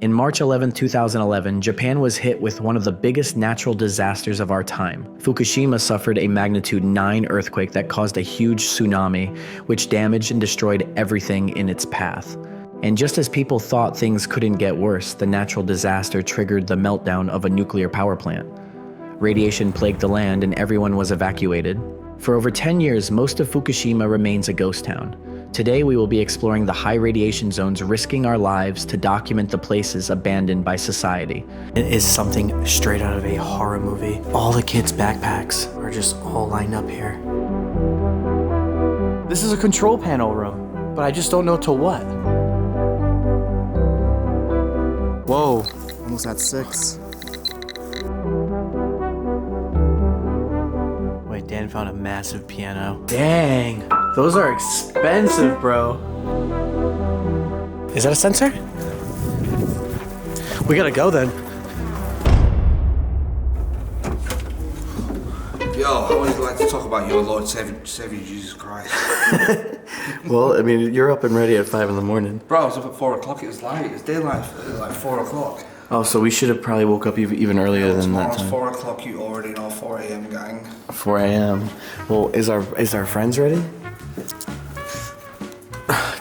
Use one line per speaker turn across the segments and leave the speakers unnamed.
In March 2011, Japan was hit with one of the biggest natural disasters of our time. Fukushima suffered a magnitude 9 earthquake that caused a huge tsunami, which damaged and destroyed everything in its path. And just as people thought things couldn't get worse, the natural disaster triggered the meltdown of a nuclear power plant. Radiation plagued the land and everyone was evacuated. For over 10 years, most of Fukushima remains a ghost town. Today we will be exploring the high radiation zones, risking our lives to document the places abandoned by society. It is something straight out of a horror movie. All the kids' backpacks are just all lined up here. This is a control panel room, but I just don't know to what. Whoa.
Almost at 6.
Wait, Dan found a massive piano. Dang, those are expensive, bro. Is that a sensor? We gotta go then.
Yo, I would like to talk about your Lord Savior Jesus Christ.
Well, I mean, you're up and ready at 5 in the morning.
Bro, I was up at 4 o'clock, it was light, it's daylight, like 4 o'clock.
Oh, so we should have probably woke up even earlier than that time.
Tomorrow's 4 o'clock, you already know, 4 a.m. gang.
4 a.m. Well, is our friends ready?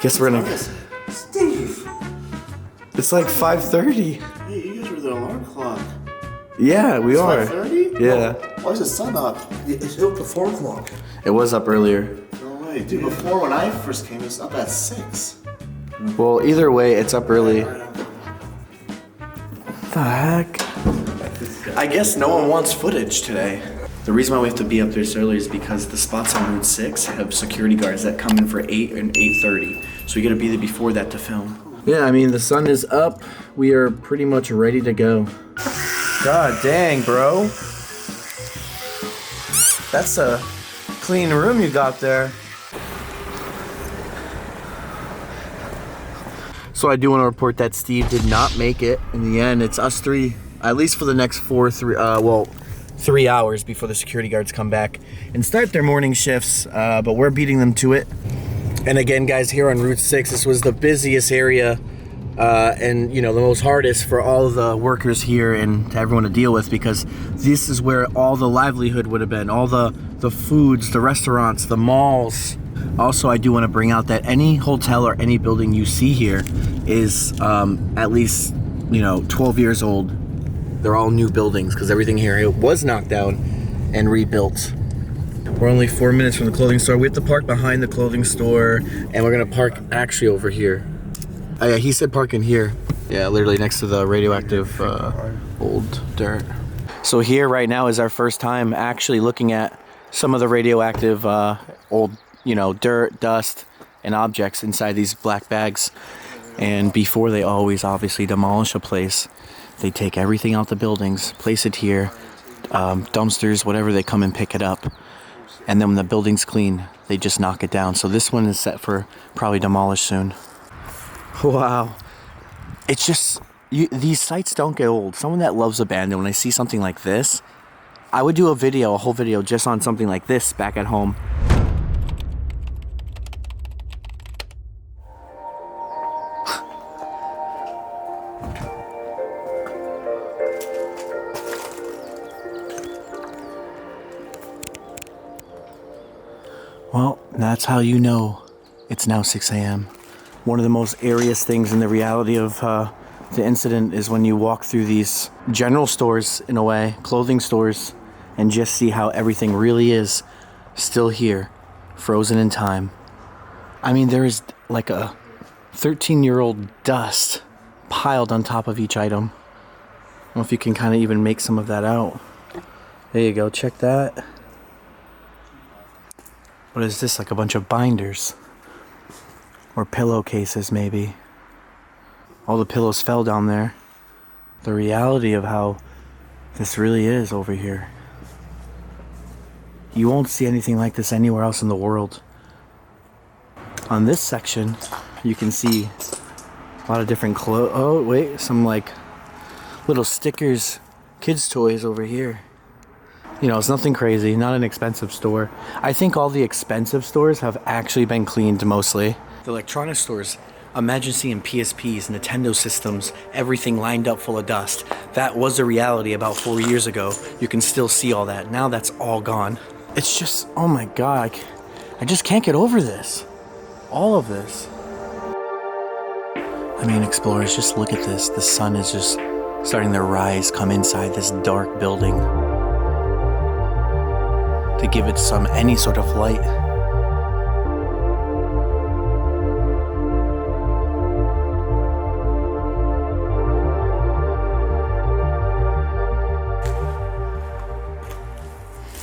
Guess we're gonna...
Steve!
It's like 5:30.
Hey, you guys were the alarm clock.
Yeah, we are.
5:30?
Yeah.
Why is the sun up?
It's up at 4 o'clock.
It was up earlier.
No way. Dude, before when I first came, it was up at 6.
Well, either way, it's up early. The heck? I guess no one wants footage today. The reason why we have to be up there so early is because the spots on Route 6 have security guards that come in for 8 and 8:30. So we gotta be there before that to film. Yeah, I mean, the sun is up. We are pretty much ready to go. God dang, bro. That's a clean room you got there. So I do want to report that Steve did not make it. In the end, it's us three, at least for the next 3 hours before the security guards come back and start their morning shifts, but we're beating them to it. And again, guys, here on Route 6, this was the busiest area and, you know, the most hardest for all of the workers here and to everyone to deal with, because this is where all the livelihood would have been, all the foods, the restaurants, the malls. Also, I do want to bring out that any hotel or any building you see here is at least, 12 years old. They're all new buildings because everything here was knocked down and rebuilt. We're only 4 minutes from the clothing store. We have to park behind the clothing store, and we're gonna park actually over here. Yeah, he said park in here. Yeah, literally next to the radioactive old dirt. So here right now is our first time actually looking at some of the radioactive old, dirt, dust, and objects inside these black bags. And before they always obviously demolish a place, they take everything out the buildings, place it here, dumpsters, whatever, they come and pick it up. And then when the building's clean, they just knock it down. So this one is set for probably demolish soon. Wow. It's just, these sites don't get old. Someone that loves abandoned, when I see something like this, I would do a whole video just on something like this back at home. Well, that's how you know it's now 6 a.m. One of the most airiest things in the reality of the incident is when you walk through these general stores, in a way, clothing stores, and just see how everything really is still here, frozen in time. I mean, there is like a 13-year-old dust piled on top of each item. I don't know if you can kind of even make some of that out. There you go, check that. What is this, like a bunch of binders? Or pillowcases, maybe. All the pillows fell down there. The reality of how this really is over here. You won't see anything like this anywhere else in the world. On this section, you can see a lot of different clothes. Oh, wait, some like little stickers, kids' toys over here. It's nothing crazy, not an expensive store. I think all the expensive stores have actually been cleaned mostly. The electronic stores Imagine seeing PSPs, Nintendo systems, everything lined up full of dust. That was a reality about 4 years ago. You can still see all that. Now that's all gone. It's just, oh my God, I just can't get over this. All of this. I mean, explorers, just look at this. The sun is just starting to rise, come inside this dark building to give it any sort of light.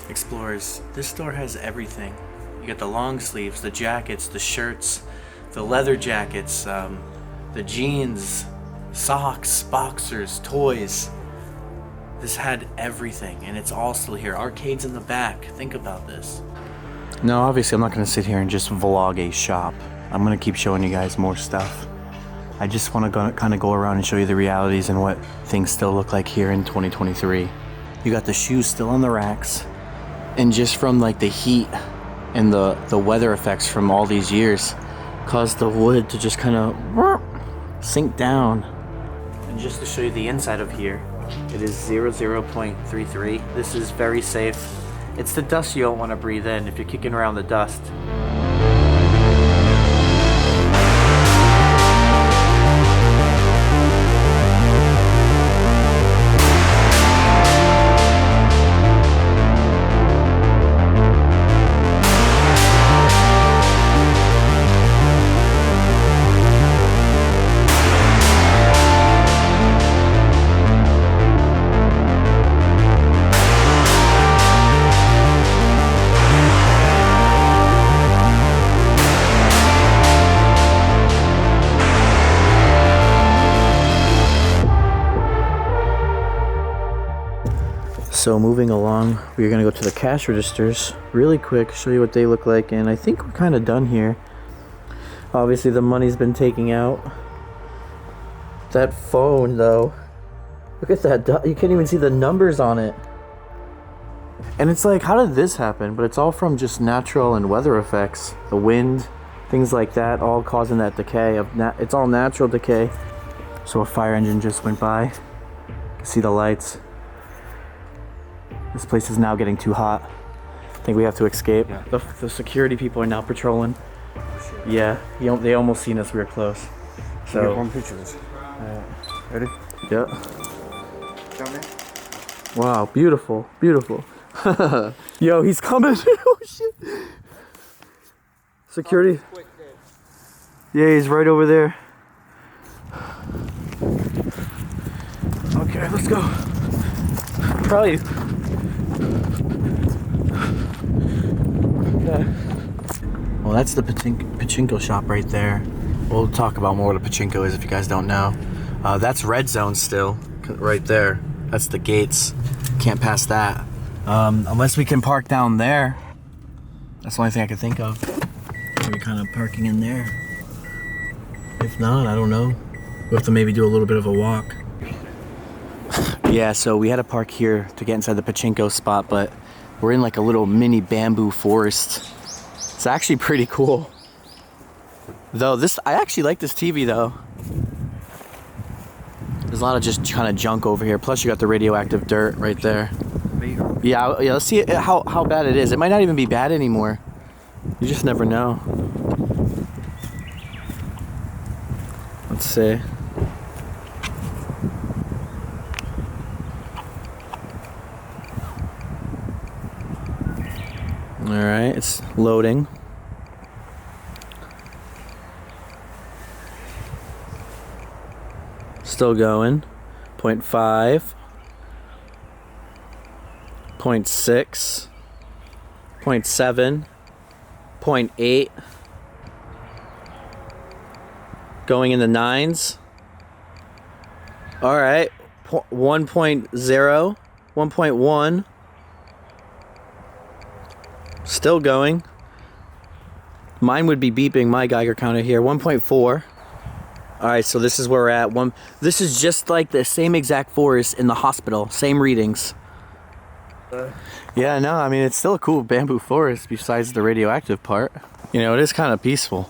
Explorers, this store has everything. You got the long sleeves, the jackets, the shirts, the leather jackets, the jeans, socks, boxers, toys. This had everything, and it's all still here. Arcades in the back. Think about this. No, obviously I'm not going to sit here and just vlog a shop. I'm going to keep showing you guys more stuff. I just want to kind of go around and show you the realities and what things still look like here in 2023. You got the shoes still on the racks. And just from like the heat and the weather effects from all these years caused the wood to just kind of sink down. And just to show you the inside of here, it is 00.33. This is very safe. It's the dust you don't want to breathe in if you're kicking around the dust. So moving along, we're gonna go to the cash registers really quick, show you what they look like, and I think we're kind of done here. Obviously the money's been taken out. That phone though, look at that, you can't even see the numbers on it. And it's like, how did this happen? But it's all from just natural and weather effects. The wind, things like that, all causing that decay. It's all natural decay. So a fire engine just went by. You can see the lights. This place is now getting too hot. I think we have to escape. Yeah. The security people are now patrolling. Oh, yeah, they almost seen us. We were close. So.
Get one picture of this. Ready?
Yeah.
Down there.
Wow, beautiful, beautiful. Yo, he's coming. Oh shit. Security. Yeah, he's right over there. Okay, let's go. Probably. Well, that's the Pachinko shop right there. We'll talk about more what a Pachinko is if you guys don't know. That's red zone still, right there. That's the gates. Can't pass that. Unless we can park down there. That's the only thing I can think of. Maybe kind of parking in there. If not, I don't know. We'll have to maybe do a little bit of a walk. Yeah, so we had to park here to get inside the Pachinko spot, but we're in like a little mini bamboo forest. It's actually pretty cool. Though I actually like this TV though. There's a lot of just kind of junk over here. Plus you got the radioactive dirt right there. Yeah, let's see how bad it is. It might not even be bad anymore. You just never know. Let's see. Alright, it's loading. Still going. 0.5. 0.6. 0.7. 0.8. Going in the 9s. Alright. 1.0. 1.1. Still going. Mine would be beeping my Geiger counter here. 1.4. Alright, so this is where we're at. This is just like the same exact forest in the hospital. Same readings. Yeah, no, I mean, it's still a cool bamboo forest besides the radioactive part. You know, it is kind of peaceful.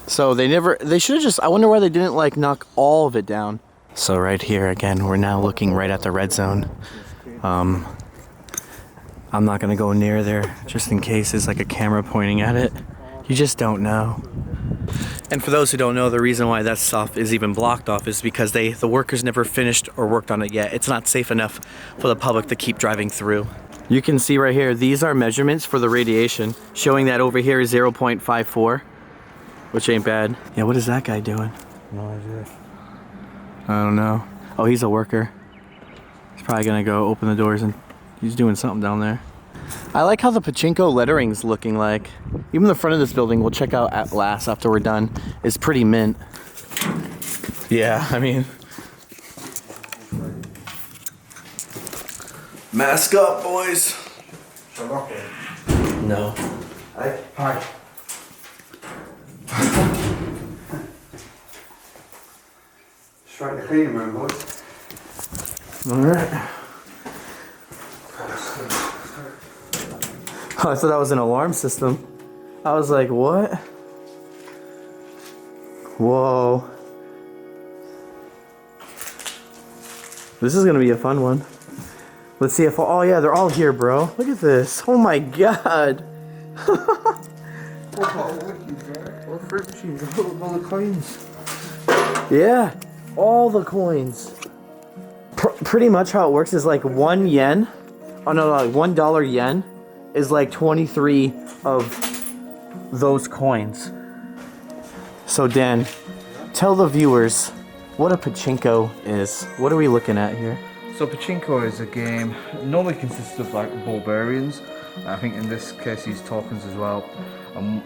So they should have just, I wonder why they didn't like knock all of it down. So right here again, we're now looking right at the red zone. I'm not gonna go near there just in case there's like a camera pointing at it. You just don't know. And for those who don't know, the reason why that stuff is even blocked off is because the workers never finished or worked on it yet. It's not safe enough for the public to keep driving through. You can see right here, these are measurements for the radiation, showing that over here is 0.54, which ain't bad. Yeah, what is that guy doing?
No idea.
I don't know. Oh, he's a worker. He's probably gonna go open the doors and he's doing something down there. I like how the Pachinko lettering's looking like. Even the front of this building, we'll check out at last after we're done, is pretty mint. Yeah, I mean. Mask up, boys. No.
Hi. Straight to the cleaning room, boys.
Alright. Oh, I thought that was an alarm system. I was like, what? Whoa. This is gonna be a fun one. Let's see if, oh yeah, they're all here, bro. Look at this. Oh my god.
All the coins.
Yeah, all the coins. Pretty much how it works is like 1 yen. Oh no, like $1 yen is like 23 of those coins. So Dan, tell the viewers what a Pachinko is. What are we looking at here?
So Pachinko is a game, normally consists of like barbarians. I think in this case these tokens as well.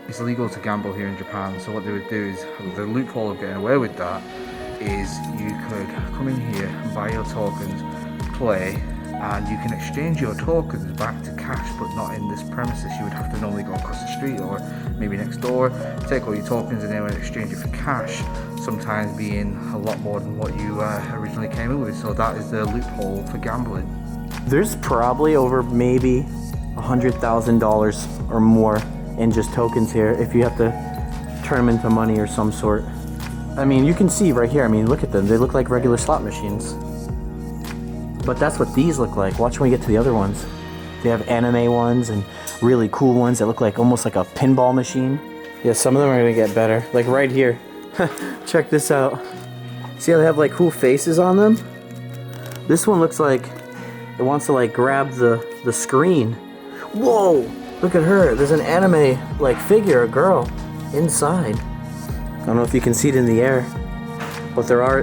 It's illegal to gamble here in Japan, so what they would do is, the loophole of getting away with that is you could come in here and buy your tokens, play, and you can exchange your tokens back to cash, but not in this premises. You would have to normally go across the street or maybe next door, take all your tokens in there and exchange it for cash, sometimes being a lot more than what you originally came in with. So that is the loophole for gambling.
There's probably over maybe $100,000 or more in just tokens here if you have to turn them into money or some sort. I mean, you can see right here, I mean, look at them. They look like regular slot machines. But that's what these look like. Watch when we get to the other ones. They have anime ones and really cool ones that look like almost like a pinball machine. Yeah, some of them are gonna get better. Like right here. Check this out. See how they have like cool faces on them? This one looks like it wants to like grab the screen. Whoa! Look at her. There's an anime like figure, a girl, inside. I don't know if you can see it in the air, but there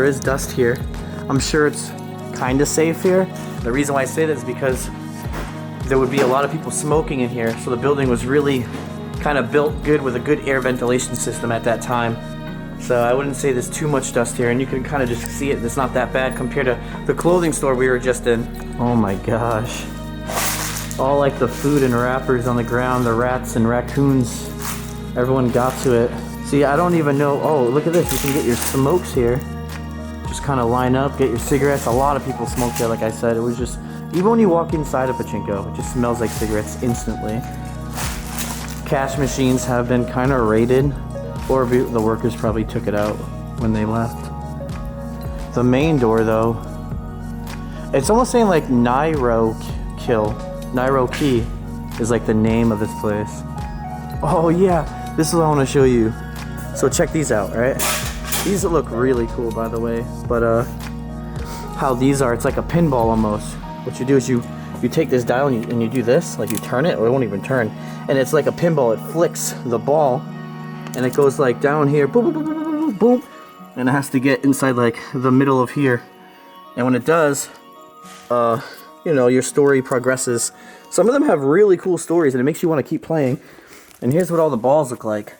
is dust here. I'm sure it's kind of safe here. The reason why I say that is because there would be a lot of people smoking in here, so the building was really kind of built good with a good air ventilation system at that time. So I wouldn't say there's too much dust here, and you can kind of just see it. It's not that bad compared to the clothing store we were just in. Oh my gosh. All like the food and wrappers on the ground, the rats and raccoons. Everyone got to it. See, I don't even know. Oh, look at this. You can get your smokes here. Just kind of line up, get your cigarettes. A lot of people smoke there, like I said. It was just, even when you walk inside a Pachinko, it just smells like cigarettes instantly. Cash machines have been kind of raided, or the workers probably took it out when they left. The main door, though, it's almost saying like Nairo Key is like the name of this place. Oh yeah, this is what I want to show you. So check these out, right? These look really cool, by the way. But how these are, it's like a pinball almost. What you do is you take this dial and you do this, like you turn it, or it won't even turn. And it's like a pinball, it flicks the ball, and it goes like down here, boom, boom, boom, boom, boom, boom, and it has to get inside like the middle of here. And when it does, you know, your story progresses. Some of them have really cool stories, and it makes you want to keep playing. And here's what all the balls look like.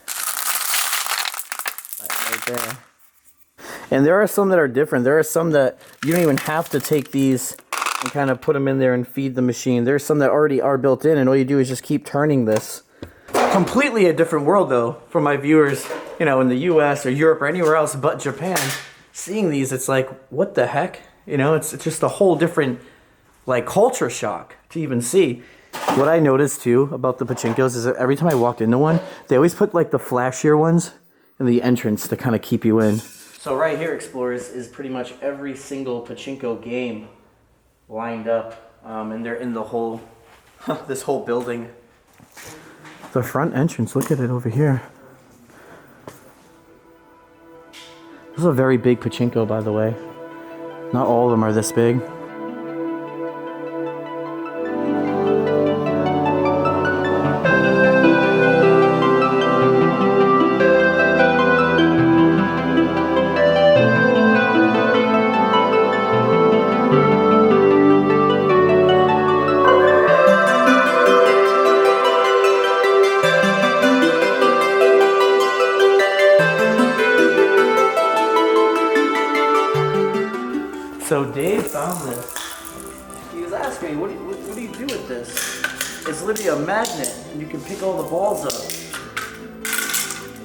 Right there. And there are some that are different. There are some that you don't even have to take these and kind of put them in there and feed the machine. There's some that already are built in, and all you do is just keep turning this. Completely a different world, though, for my viewers, you know, in the US or Europe or anywhere else but Japan. Seeing these, it's like, what the heck? You know, it's just a whole different, like, culture shock to even see. What I noticed, too, about the Pachinkos is that every time I walked into one, they always put, like, the flashier ones and the entrance to kind of keep you in. So right here, Explorers, is pretty much every single Pachinko game lined up, and they're in the whole, this whole building. The front entrance, look at it over here. This is a very big Pachinko, by the way. Not all of them are this big. So Dave found this. He was asking me, what do you do with this? It's literally a magnet, and you can pick all the balls up.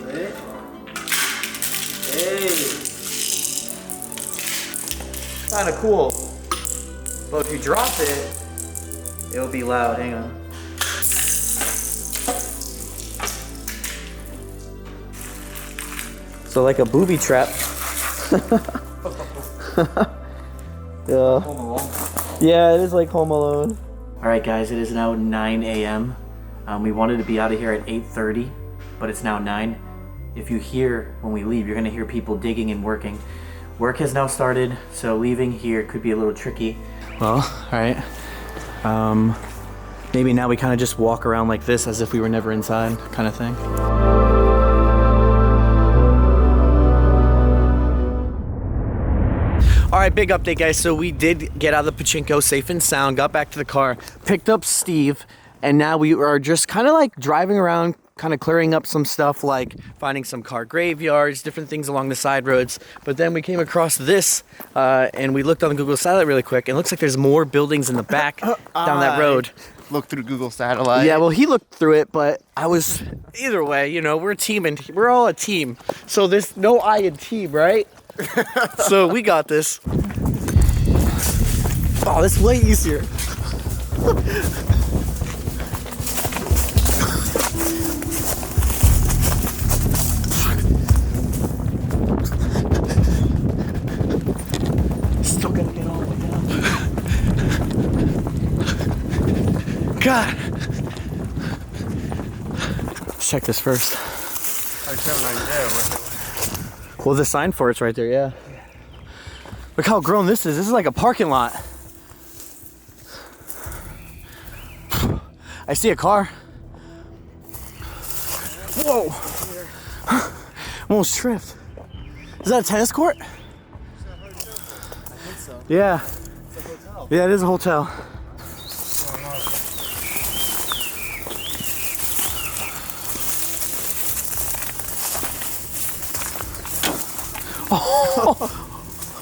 Right? Hey. Kind of cool. But if you drop it, it'll be loud. Hang on. So like a booby trap. Yeah.
Home Alone.
Yeah, it is like Home Alone. All right, guys, it is now 9 a.m. We wanted to be out of here at 8:30, but it's now 9. If you hear when we leave, you're gonna hear people digging and working. Work has now started, so leaving here could be a little tricky. Well, all right. Maybe now we kind of just walk around like this as if we were never inside, kind of thing. All right, big update, guys. So we did get out of the Pachinko safe and sound, got back to the car, picked up Steve, and now we are just kind of like driving around, kind of clearing up some stuff, like finding some car graveyards, different things along the side roads. But then we came across this, and we looked on Google Satellite really quick, and it looks like there's more buildings in the back down that road.
Look through Google Satellite.
Yeah, well, he looked through it, but I was, either way, you know, we're a team, and we're all a team. So there's no I in team, right? So we got this. Oh, that's way easier. Still gonna get all the way down. God. Let's check this first. Well, the sign for it's right there, yeah. Look how grown this is. This is like a parking lot. I see a car. Whoa. Almost tripped. Is that a tennis court?
I think so.
Yeah.
It's a hotel.
Yeah, it is a hotel.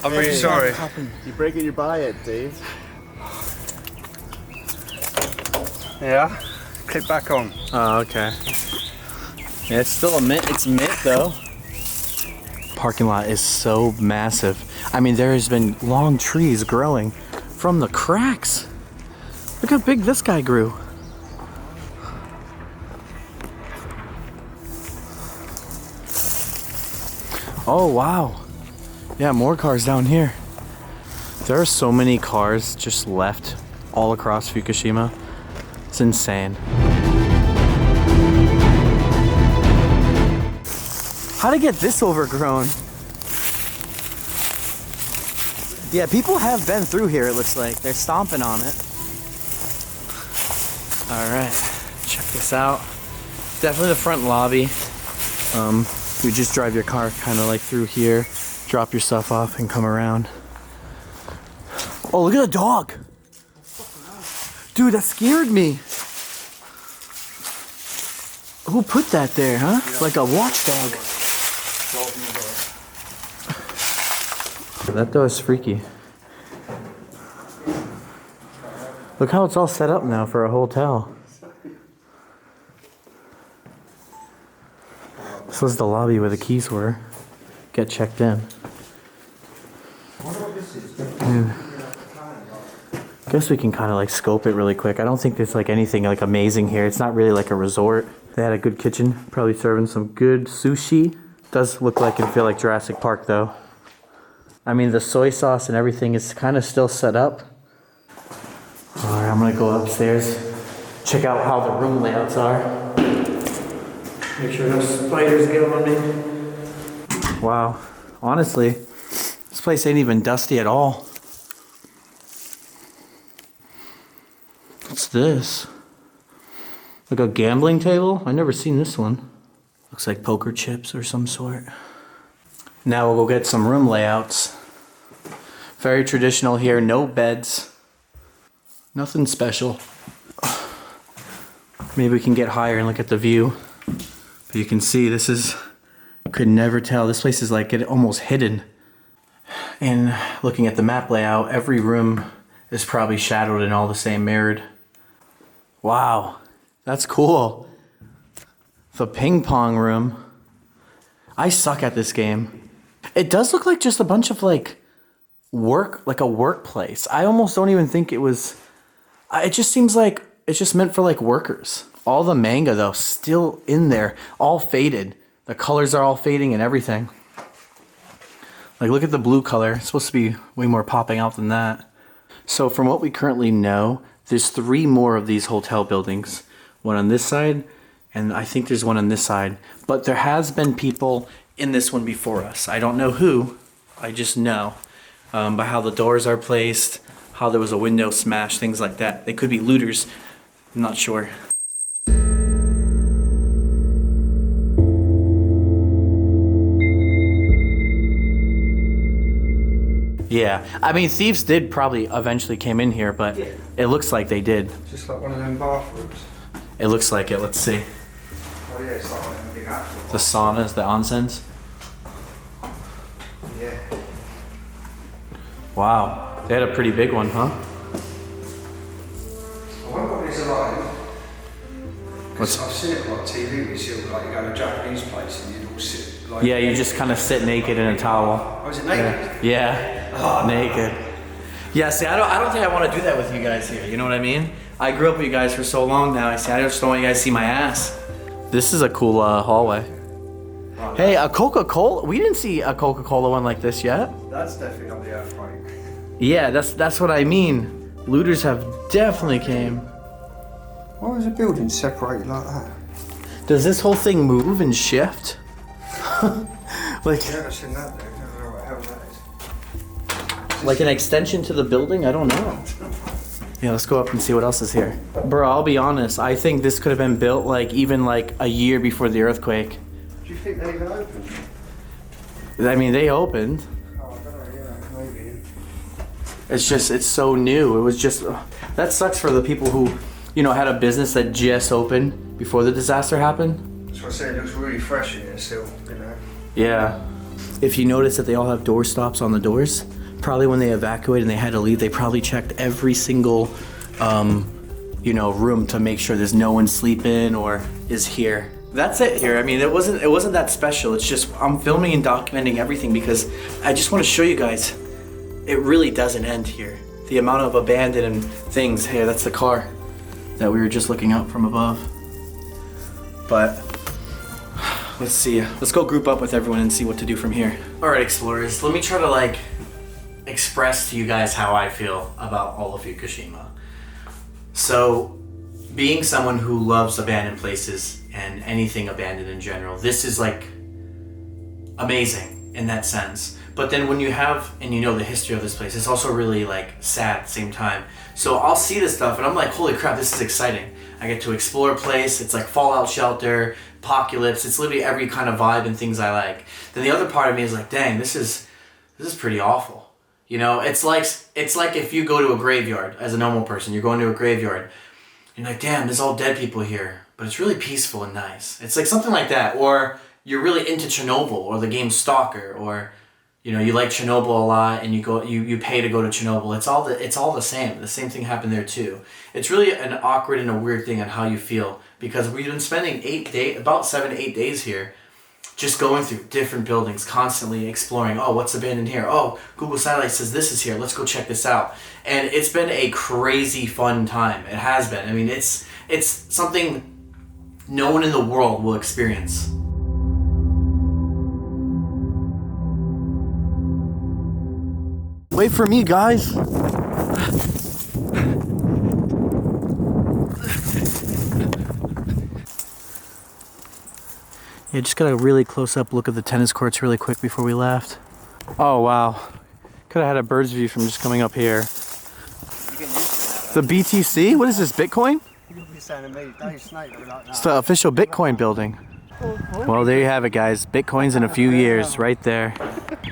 I'm really sorry.
You're breaking your buy-in, Dave.
Yeah. Click back on.
Oh, okay. Yeah, it's still a mint. It's mint though. Parking lot is so massive. I mean, there has been long trees growing from the cracks. Look how big this guy grew. Oh, wow. Yeah, more cars down here. There are so many cars just left all across Fukushima. It's insane. How to get this overgrown? Yeah, people have been through here, it looks like. They're stomping on it. All right, check this out. Definitely the front lobby. You just drive your car kind of like through here, drop your stuff off and come around. Oh, look at the dog. Dude, that scared me. Who put that there, huh? Like a watchdog. That door is freaky. Look how it's all set up now for a hotel. This was the lobby where the keys were. Get checked in. Guess we can kind of like scope it really quick. I don't think there's like anything like amazing here. It's not really like a resort. They had a good kitchen, probably serving some good sushi. Does look like and feel like Jurassic Park though. I mean, the soy sauce and everything is kind of still set up. All right, I'm gonna go upstairs, check out how the room layouts are. Make sure no spiders get on me. Wow, honestly, this place ain't even dusty at all. What's this? Like a gambling table? I've never seen this one. Looks like poker chips or some sort. Now we'll go get some room layouts. Very traditional here, no beds. Nothing special. Maybe we can get higher and look at the view. But you can see this is, could never tell. This place is like almost hidden. And looking at the map layout, every room is probably shadowed and all the same mirrored. Wow, that's cool. The ping pong room. I suck at this game. It does look like just a bunch of like a workplace. I almost don't even think it was, it just seems like it's just meant for like workers. All the manga though, still in there, all faded. The colors are all fading and everything. Like look at the blue color. It's supposed to be way more popping out than that. So from what we currently know, there's 3 more of these hotel buildings. One on this side, and I think there's one on this side. But there has been people in this one before us. I don't know who, I just know by how the doors are placed, how there was a window smashed, things like that. They could be looters, I'm not sure. Yeah, I mean, thieves did probably eventually came in here, but it looks like they did.
Just like one of them bathrooms.
It looks like it, let's see.
Oh yeah, it's like one of them big actual.
The saunas, the onsens.
Yeah.
Wow, they had a pretty big one, huh?
I wonder what these are like.
What's-
I've seen it on TV, we see it like you go to a Japanese place and you all sit like...
Yeah, you just kind of sit naked in a towel.
Oh, is it naked?
Yeah, naked. Yeah, see, I don't think I want to do that with you guys here. You know what I mean? I grew up with you guys for so long now. I just don't want you guys to see my ass. This is a cool hallway. Hey, a Coca-Cola? We didn't see a Coca-Cola one like this yet.
That's definitely not the earthquake.
Yeah, that's what I mean. Looters have definitely came.
Why was a building separated like that?
Does this whole thing move and shift? Like,
Yeah, I've seen that there. I don't know what the hell that is.
like an extension to the building? I don't know. Yeah, let's go up and see what else is here. Bro, I'll be honest. I think this could have been built like even like a year before the earthquake.
Do you think they even opened?
I mean, they opened.
Oh, I don't know, yeah, maybe.
It's so new. It was just, that sucks for the people who, you know, had a business that just opened before the disaster happened.
That's what I said, it looks really fresh in here still, you know.
Yeah. If you notice that they all have door stops on the doors, probably when they evacuated and they had to leave, they probably checked every single, you know, room to make sure there's no one sleeping or is here. That's it here. I mean, it wasn't that special. It's just I'm filming and documenting everything because I just want to show you guys. It really doesn't end here. The amount of abandoned things here. That's the car that we were just looking out from above. But let's see. Let's go group up with everyone and see what to do from here. All right, explorers. Let me try to like express to you guys how I feel about all of Fukushima. So, being someone who loves abandoned places and anything abandoned in general, this is like amazing in that sense. But then when you have and you know the history of this place, it's also really like sad at the same time. So I'll see this stuff and I'm like, holy crap, this is exciting. I get to explore a place. It's like fallout shelter, apocalypse. It's literally every kind of vibe and things I like. Then the other part of me is like, dang, this is pretty awful. You know, it's like if you go to a graveyard as a normal person, you're going to a graveyard. You're like, damn, there's all dead people here, but it's really peaceful and nice. It's like something like that. Or you're really into Chernobyl or the game Stalker, or you know, you like Chernobyl a lot and you pay to go to Chernobyl. It's all the same. The same thing happened there too. It's really an awkward and a weird thing on how you feel because we've been spending about 7 to 8 days here, just going through different buildings, constantly exploring. Oh, what's abandoned here? Oh, Google Satellite says this is here. Let's go check this out. And it's been a crazy fun time. It has been. I mean, it's something no one in the world will experience. Wait for me, guys. Yeah, just got a really close-up look at the tennis courts really quick before we left. Oh, wow. Could have had a bird's view from just coming up here. The BTC? What is this, Bitcoin? It's the official Bitcoin building. Well, there you have it, guys. Bitcoins in a few years, right there.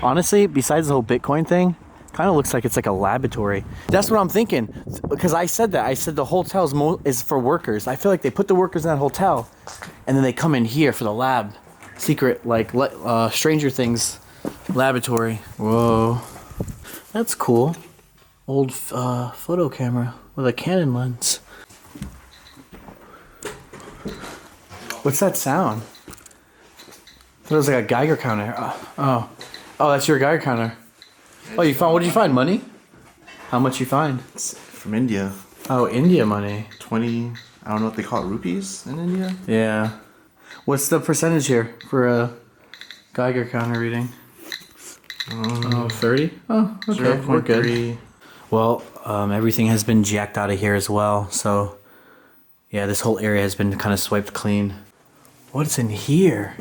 Honestly, besides the whole Bitcoin thing, kind of looks like it's like a laboratory. That's what I'm thinking, because I said that. I said the hotel is for workers. I feel like they put the workers in that hotel, and then they come in here for the lab. Secret, like, Stranger Things laboratory. Whoa. That's cool. Old photo camera with a Canon lens. What's that sound? It was like a Geiger counter. Oh, that's your Geiger counter. Oh, you found, what did you find? Money? How much you find?
It's from India.
Oh, India money.
20, I don't know what they call it, rupees in India?
Yeah. What's the percentage here for a Geiger counter reading? 30? Oh, okay. We're good. Well, everything has been jacked out of here as well. So, yeah, this whole area has been kind of swiped clean. What's in here?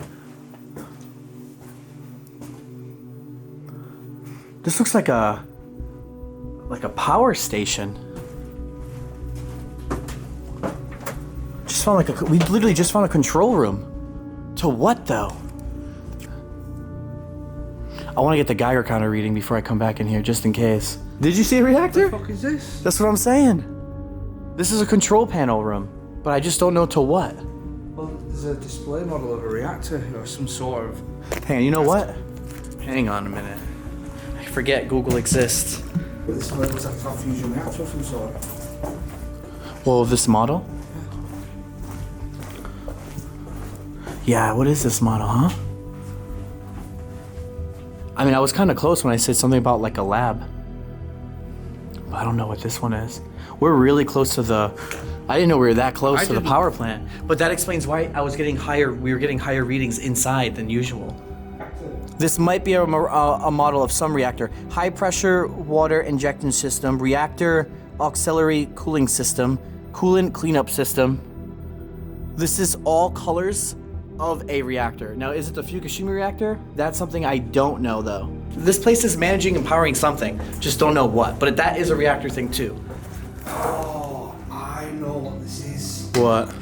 This looks like a power station. Just found we literally just found a control room. To what though? I want to get the Geiger counter reading before I come back in here, just in case. Did you see a reactor?
What the fuck is this?
That's what I'm saying. This is a control panel room, but I just don't know to what.
Well, there's a display model of a reactor or some sort of...
Hang on, you know what? Hang on a minute. I forget Google exists.
This looks like a fusion reactor of some sort.
Well, this model? Yeah, what is this model, huh? I mean, I was kind of close when I said something about like a lab. But I don't know what this one is. We're really close to the... I didn't know we were that close to the power plant. But that explains why I was getting higher... We were getting higher readings inside than usual. This might be a model of some reactor. High pressure water injection system, reactor auxiliary cooling system, coolant cleanup system. This is all colors of a reactor. Now, is it the Fukushima reactor? That's something I don't know though. This place is managing and powering something, just don't know what. But that is a reactor thing too.
Oh, I know what this is.
What?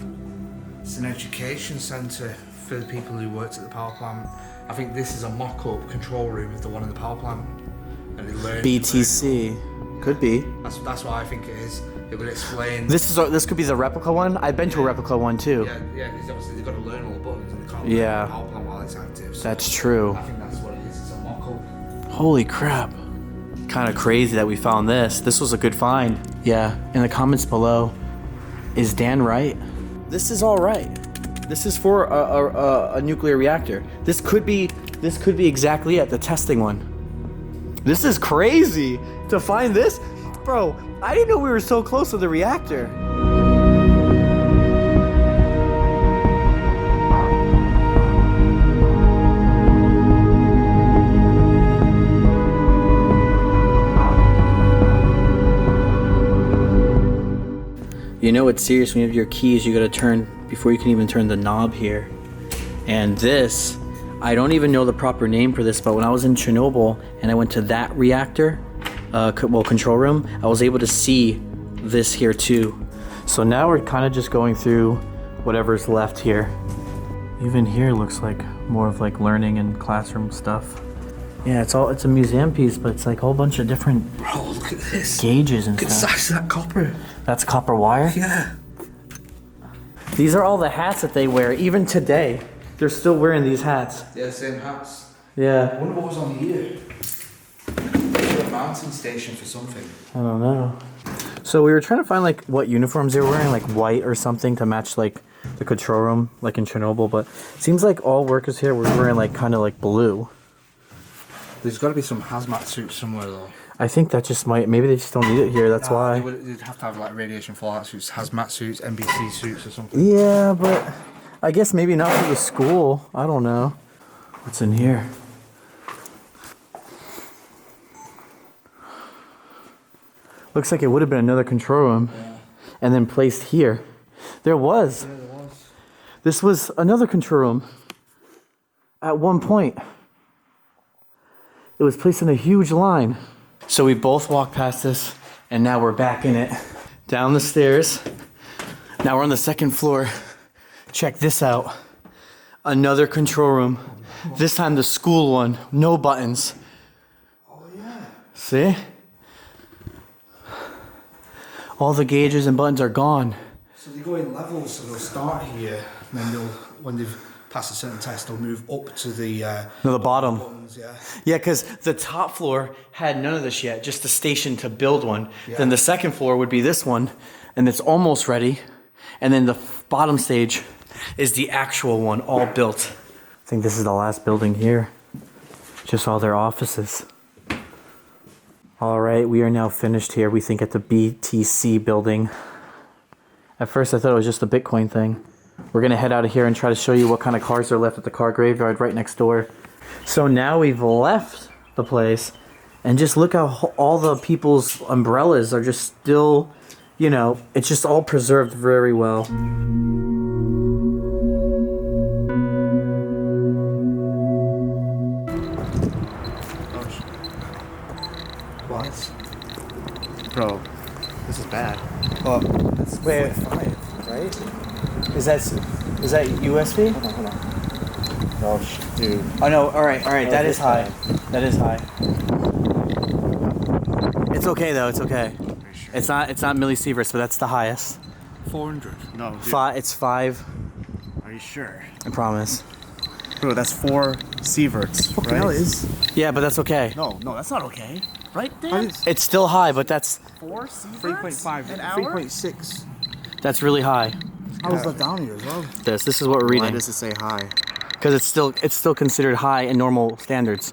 It's an education centre for the people who worked at the power plant. I think this is a mock-up control room of the one in the power plant. And they learn
BTC. Could be.
That's what I think it is. It would explain...
This could be the replica one. I've been to a replica one too.
Yeah, because obviously they've got to learn all the buttons and they can't learn the power plant while it's active. So
that's true.
I think that's what it is. It's a mock-up.
Holy crap. Kind of crazy that we found this. This was a good find. Yeah, in the comments below, is Dan right? This is all right. This is for a nuclear reactor. This could be exactly it, the testing one. This is crazy to find this. Bro, I didn't know we were so close to the reactor. You know it's serious when you have your keys, you gotta turn before you can even turn the knob here. And this, I don't even know the proper name for this, but when I was in Chernobyl and I went to that reactor, control room, I was able to see this here too. So now we're kind of just going through whatever's left here. Even here looks like more of like learning and classroom stuff. Yeah, it's a museum piece, but it's like a whole bunch of different
Bro, look at this.
Gauges and
Look at
stuff.
the size of that copper.
That's copper wire?
Yeah.
These are all the hats that they wear, even today. They're still wearing these hats.
Yeah, same hats.
Yeah.
I wonder what was on here. A mountain station for something.
I don't know. So we were trying to find like what uniforms they were wearing, like white or something to match like the control room, like in Chernobyl, but it seems like all workers here were wearing like kind of like blue.
There's got to be some hazmat suits somewhere though.
I think that just maybe they just don't need it here, that's why.
They'd have to have like radiation fallout suits, hazmat suits, NBC suits or something.
Yeah, but I guess maybe not for the school. I don't know. What's in here? Looks like it would have been another control room.
Yeah.
And then placed here. There was.
Yeah, there was.
This was another control room. At one point. It was placed in a huge line. So we both walked past this, and now we're back in it. Down the stairs. Now we're on the second floor. Check this out. Another control room. This time the school one. No buttons.
Oh yeah.
See? All the gauges and buttons are gone.
So they go in levels, so they'll start here, and then when they've passed a certain test, they'll move up to the
No, the bottom.
buttons, yeah.
Yeah, because the top floor had none of this yet, just the station to build one.
Yeah.
Then the second floor would be this one, and it's almost ready. And then the bottom stage is the actual one, all built. I think this is the last building here. Just all their offices. All right, we are now finished here, we think, at the BTC building. At first I thought it was just a Bitcoin thing. We're gonna head out of here and try to show you what kind of cars are left at the car graveyard right next door. So now we've left the place, and just look how all the people's umbrellas are just still, you know, it's just all preserved very well.
What? Bro, this is bad.
Oh, wait, 5, right? Is that USB?
Hold on. Oh, dude.
Oh no, alright, that is high. That is high. It's okay though, it's okay.
Sure?
It's not millisieverts, but that's the highest.
400.
No, dude.
It's 5,
Are you sure?
I promise.
Bro, that's 4 sieverts, right?
Hell is.
Yeah, but that's okay.
No, that's not okay. Right, Dan?
It's still high, but that's
4 sieverts?
3.5.
An hour?
3.6.
that's really high.
How was that down here as well?
This is what we're
Why
reading.
does it say high?
Because it's still considered high in normal standards.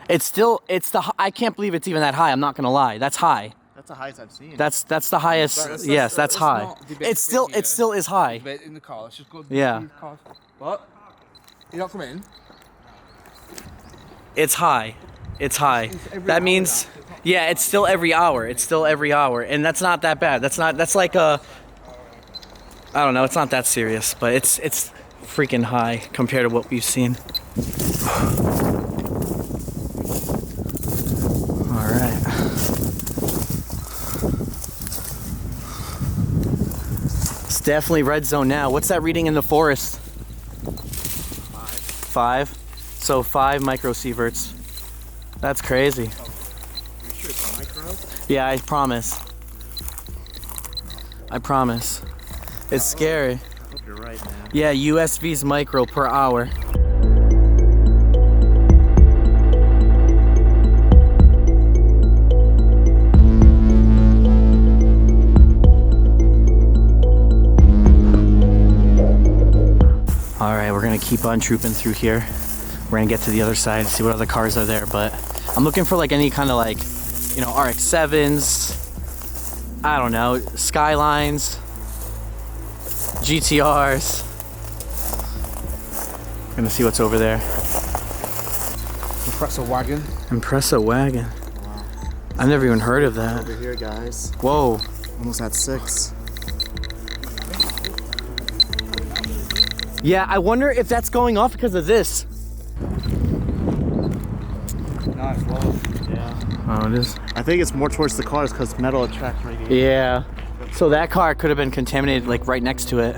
I can't believe it's even that high, I'm not gonna lie. That's high.
That's the highest I've seen.
That's the highest. Yes, that's high. It still is high.
In the car. Let's just go.
Yeah.
What? You're not coming in?
It's high. It's high. That means, yeah, it's still every hour. It's still every hour, and that's not that bad. That's like a, I don't know. It's not that serious, but it's freaking high compared to what we've seen. All right. It's definitely red zone now. What's that reading in the forest? 5. So 5 microsieverts. That's crazy.
Are you sure it's micro?
Yeah, I promise. I promise. It's scary.
I hope you're right, man.
Yeah, USV's micro per hour. All right, we're gonna keep on trooping through here. We're gonna get to the other side and see what other cars are there, but I'm looking for like any kind of like, you know, RX-7s, I don't know, Skylines, GTRs. Gonna see what's over there.
Compressor wagon.
Impressa wagon.
Wow.
I've never even heard of that.
Over here, guys.
Whoa.
Almost at 6.
Yeah, I wonder if that's going off because of this.
Nice, low.
Yeah.
Oh, it is.
I think it's more towards the cars because metal attracts radiation.
Yeah. So that car could have been contaminated like right next to it.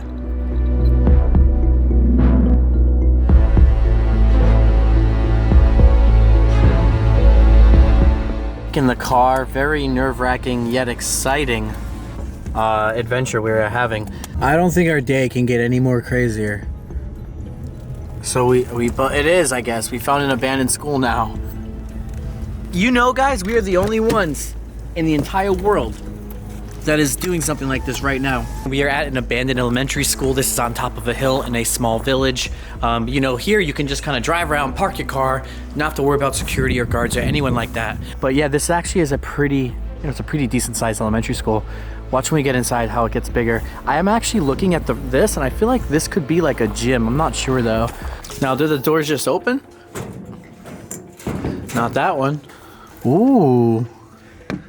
In the car, very nerve-wracking yet exciting adventure we were having. I don't think our day can get any more crazier. So but it is, I guess. We found an abandoned school now. You know, guys, we are the only ones in the entire world that is doing something like this right now. We are at an abandoned elementary school. This is on top of a hill in a small village. You know, here you can just kind of drive around, park your car, not have to worry about security or guards or anyone like that. But yeah, this actually is a pretty, it's a pretty decent sized elementary school. Watch when we get inside how it gets bigger. I am actually looking at this and I feel like this could be like a gym. I'm not sure though. Now, do the doors just open? Not that one. Ooh.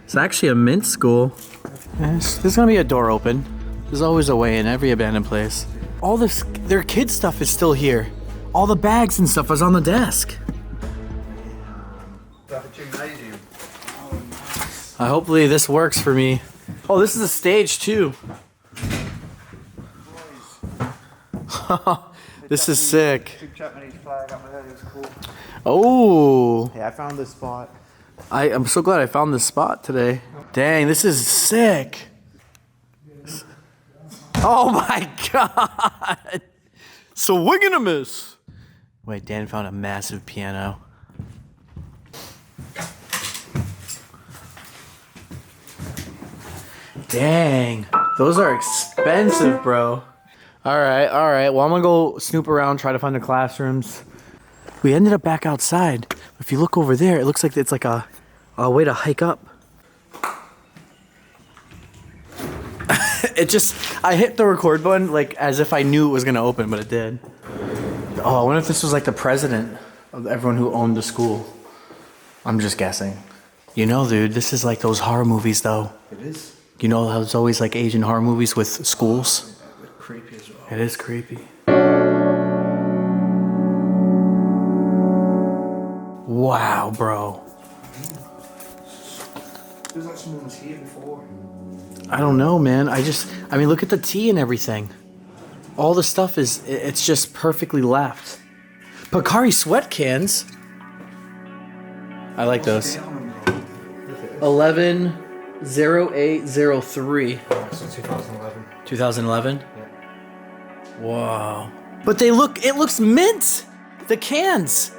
It's actually a mint school. There's gonna be a door open. There's always a way in every abandoned place. All this, their kid stuff is still here. All the bags and stuff was on the desk. Hopefully this works for me. Oh, this is a stage too. This is sick. Oh.
Hey, I found this spot.
I'm so glad I found this spot today. Dang, this is sick. Oh my god. So we're gonna miss. Wait, Dan found a massive piano. Dang, those are expensive, bro. All right. Well, I'm gonna go snoop around, try to find the classrooms. We ended up back outside. If you look over there, it looks like it's like a way to hike up. I hit the record button like as if I knew it was gonna open, but it did. Oh, I wonder if this was like the president of everyone who owned the school. I'm just guessing. You know, dude, this is like those horror movies, though.
It is.
You know how there's always like Asian horror movies with schools?
Creepy as well.
It is creepy. Wow, bro.
Feels like someone was here before.
I don't know, man. I mean, look at the tea and everything. All the stuff it's just perfectly left. Pocari sweat cans. I like those. 11/08/03.
So 2011.
2011?
Yeah.
Wow. But it looks mint. The cans.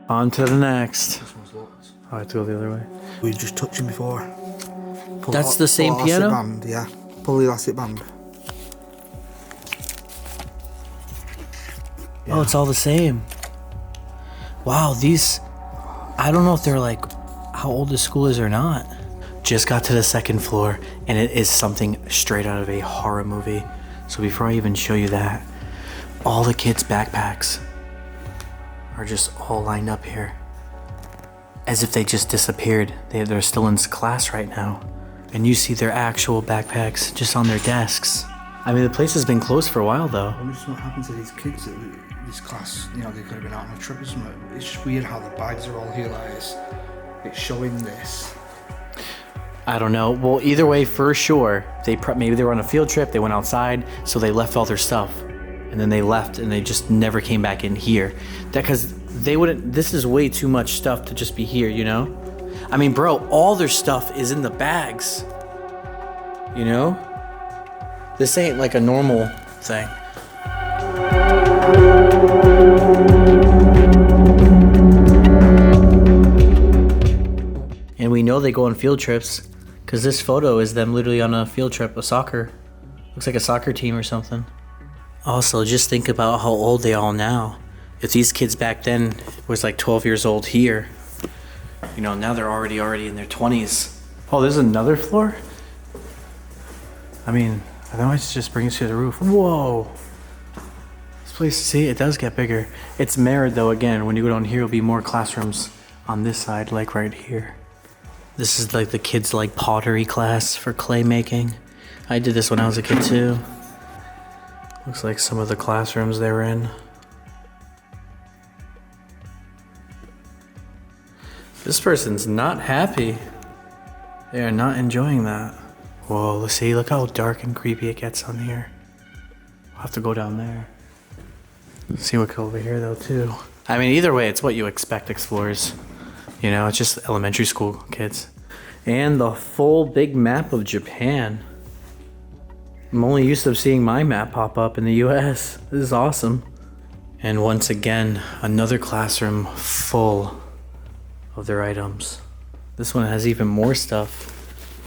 On to the next.
This one's locked.
Oh, I have to go the other way.
We were just touching before.
That's the same piano?
Band, yeah. Pull the elastic band.
Oh, it's all the same. Wow, these... I don't know if they're like how old the school is or not. Just got to the second floor, and it is something straight out of a horror movie. So before I even show you that, all the kids' backpacks are just all lined up here. As if they just disappeared. They're still in class right now. And you see their actual backpacks just on their desks. I mean, the place has been closed for a while, though.
I wonder what happened to these kids at this class. You know, they could have been out on a trip or something. It's just weird how the bags are all here like this. It's showing this.
I don't know. Well, either way, for sure, maybe they were on a field trip, they went outside, so they left all their stuff. And then they left and they just never came back in here. Because they wouldn't, this is way too much stuff to just be here, you know? I mean, bro, all their stuff is in the bags. You know? This ain't like a normal thing. And we know they go on field trips because this photo is them literally on a field trip, looks like a soccer team or something. Also, just think about how old they are now. If these kids back then was like 12 years old here, you know, now they're already in their 20s. Oh, there's another floor? I mean, I know it's just bring us to the roof. Whoa. This place, see, it does get bigger. It's mirrored though, again. When you go down here, it'll be more classrooms on this side, like right here. This is like the kids' like pottery class for clay making. I did this when I was a kid too. Looks like some of the classrooms they were in. This person's not happy. They are not enjoying that. Whoa, let's see, look how dark and creepy it gets on here. We'll have to go down there. See what over here though too. I mean, either way, it's what you expect, explorers. You know, it's just elementary school kids. And the full big map of Japan. I'm only used to seeing my map pop up in the US. This is awesome. And once again, another classroom full of their items. This one has even more stuff.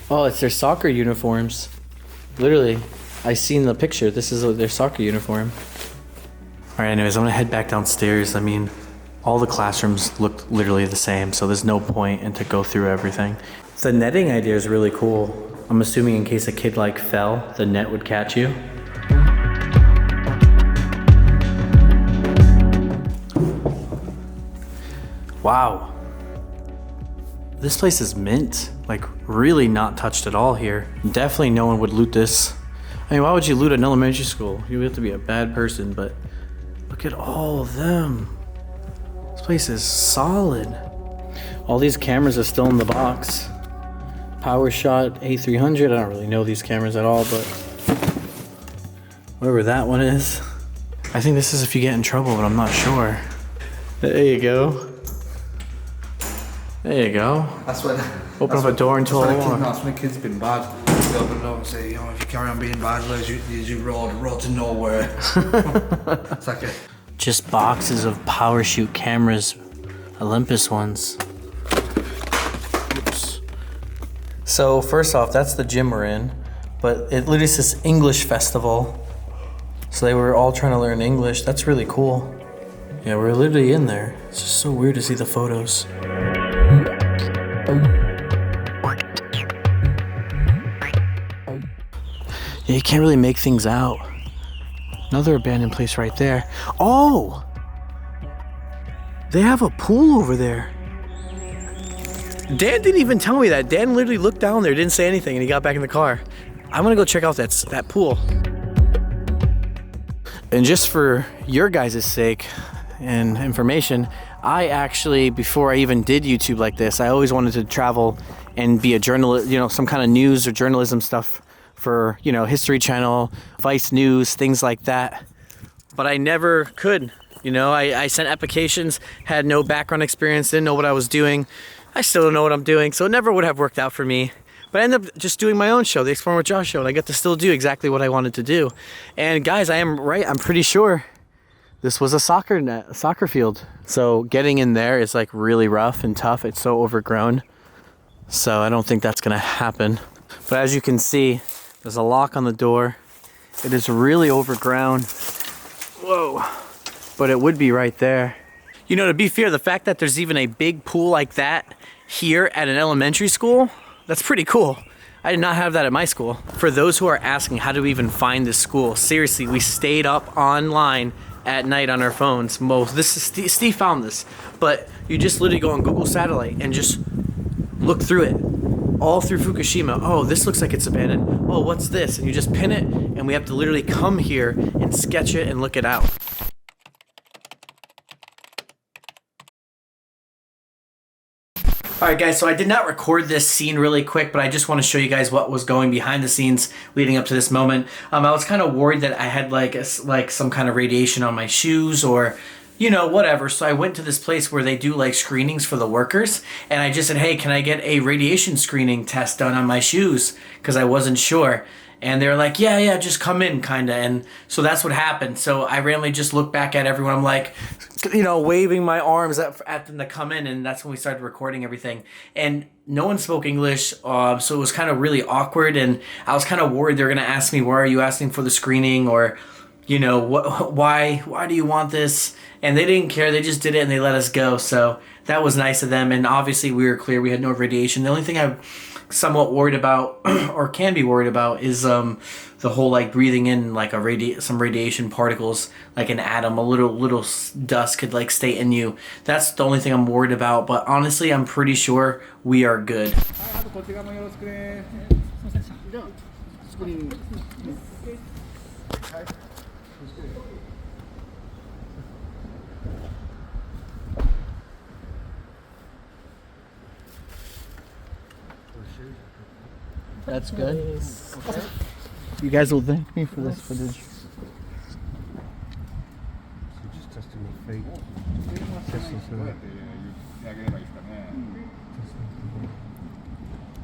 Oh, it's their soccer uniforms. Literally, I seen the picture. This is their soccer uniform. All right, anyways, I'm gonna head back downstairs. I mean, All the classrooms looked literally the same, so there's no point in to go through everything. The netting idea is really cool. I'm assuming in case a kid like fell, the net would catch you. Wow. This place is mint. Like really not touched at all here. Definitely no one would loot this. I mean, why would you loot an elementary school? You have to be a bad person, but look at all of them. This place is solid. All these cameras are still in the box. PowerShot A300. I don't really know these cameras at all, but whatever that one is. I think this is if you get in trouble, but I'm not sure. There you go. There you go.
That's when.
Open up a door into a wall.
That's when a kid's been bad. You open it up and say, you know, if you carry on being bad, there's your road to nowhere. It's like a.
Just boxes of power shoot cameras, Olympus ones. Oops. So first off, that's the gym we're in, but it literally says English Festival. So they were all trying to learn English. That's really cool. Yeah, we're literally in there. It's just so weird to see the photos. Yeah, you can't really make things out. Another abandoned place right there. Oh! They have a pool over there. Dan didn't even tell me that. Dan literally looked down there, didn't say anything, and he got back in the car. I'm gonna go check out that pool. And just for your guys' sake and information, I actually, before I even did YouTube like this, I always wanted to travel and be a journalist, you know, some kind of news or journalism stuff for, you know, History Channel, Vice News, things like that. But I never could. You know, I sent applications, had no background experience, didn't know what I was doing. I still don't know what I'm doing, so it never would have worked out for me. But I ended up just doing my own show, the Exploring with Josh show, and I get to still do exactly what I wanted to do. And guys, I am right, I'm pretty sure this was a soccer field. So getting in there is like really rough and tough. It's so overgrown. So I don't think that's gonna happen. But as you can see, there's a lock on the door. It is really overgrown. Whoa. But it would be right there. You know, to be fair, the fact that there's even a big pool like that here at an elementary school, that's pretty cool. I did not have that at my school. For those who are asking how do we even find this school, seriously, we stayed up online at night on our phones. This is Steve found this, but you just literally go on Google Satellite and just look through it. All through Fukushima. Oh, this looks like it's abandoned. Oh, what's this? And you just pin it, and we have to literally come here and sketch it and look it out. Alright guys, so I did not record this scene really quick, but I just want to show you guys what was going behind the scenes leading up to this moment. I was kind of worried that I had like some kind of radiation on my shoes or, you know, whatever. So I went to this place where they do like screenings for the workers, and I just said, hey, can I get a radiation screening test done on my shoes? Because I wasn't sure. And they were like, yeah, just come in, kind of. And so that's what happened. So I randomly just looked back at everyone. I'm like, you know, waving my arms at them to come in. And that's when we started recording everything. And no one spoke English. So it was kind of really awkward. And I was kind of worried they were going to ask me, why are you asking for the screening? Or, you know, why do you want this? And they didn't care. They just did it and they let us go. So that was nice of them. And obviously we were clear. We had no radiation. The only thing I'm somewhat worried about or can be worried about is the whole like breathing in like some radiation particles, like an atom, a little dust could like stay in you. That's the only thing I'm worried about. But honestly, I'm pretty sure we are good. That's good. You guys will thank me for this footage.
So just testing my feet. Testing for that.